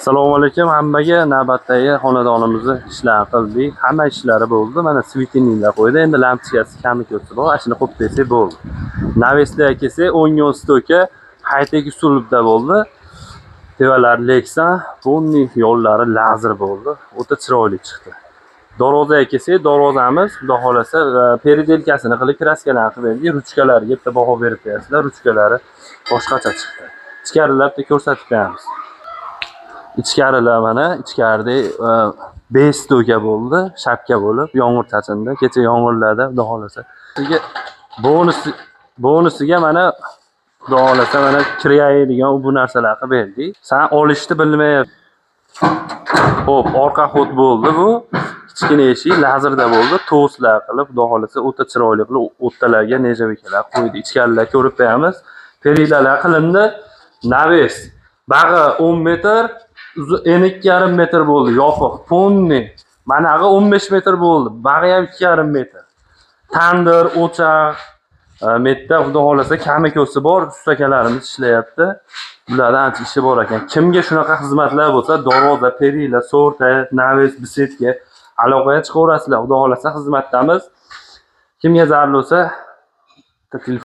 Assalomu alaykum hammaga. Navbatdagi xonadonimizni ishlarini qildik. Hamma ishlari bo'ldi. Mana svitininglar qo'ydi. Endi lampochkasi kami ko'rsa bor. Ashuni qo'yib bersak bo'ldi. Naveslar kelsa 10 stoka high-tech usulda bo'ldi. Tevalar Lexan, bunni yo'llari lazer bo'ldi. O'ta chiroyli chiqdi. Darvozaga kelsak, darvozamiz xudo xolasa peridelkasini qilib kraskalarni qilib berdik. Ruchkalariga bitta baho berib berasizlar. Ruchkalari boshqacha chiqdi. Ichkarilarda ko'rsatib beramiz. Ichkarilar mana ichkarida 5 stoka bo'ldi, shapka bo'lib, yomg'ir chachindi. Kecha yomg'irlarda xudo xolasa. Sizga bonusiga mana xudo xolasa mana kiraydigan bu narsalarni qilib berdik. Sen olishni bilmayapsan. Xo'p, orqa xod bo'ldi bu. Kichkina eshik lazerda bo'ldi. To'slar qilib, xudo xolasa o'ta chiroyli qilib o'rtalarga nejavikalar qo'ydik. Ichkarilar ko'rib beramiz. Peridalar qilindi. Naves bag'i 10 metr, eni 2,5 metr bo'ldi, yopiq. Ponni manag'i 15 metr bo'ldi, bag'i ham 2,5 metr. Tandir, o'choq, metda xudo xolasa kami ko'rsa bor, ustakalarimiz ishlayapti. Bulardan ancha ishi bor ekan. Kimga shunaqa xizmatlar bo'lsa, darvoza, perila, so'rta, naves, bisetga aloqaga chiqaverasizlar. Xudo xolasa xizmatdamiz. Kimga zarur bo'lsa, taklif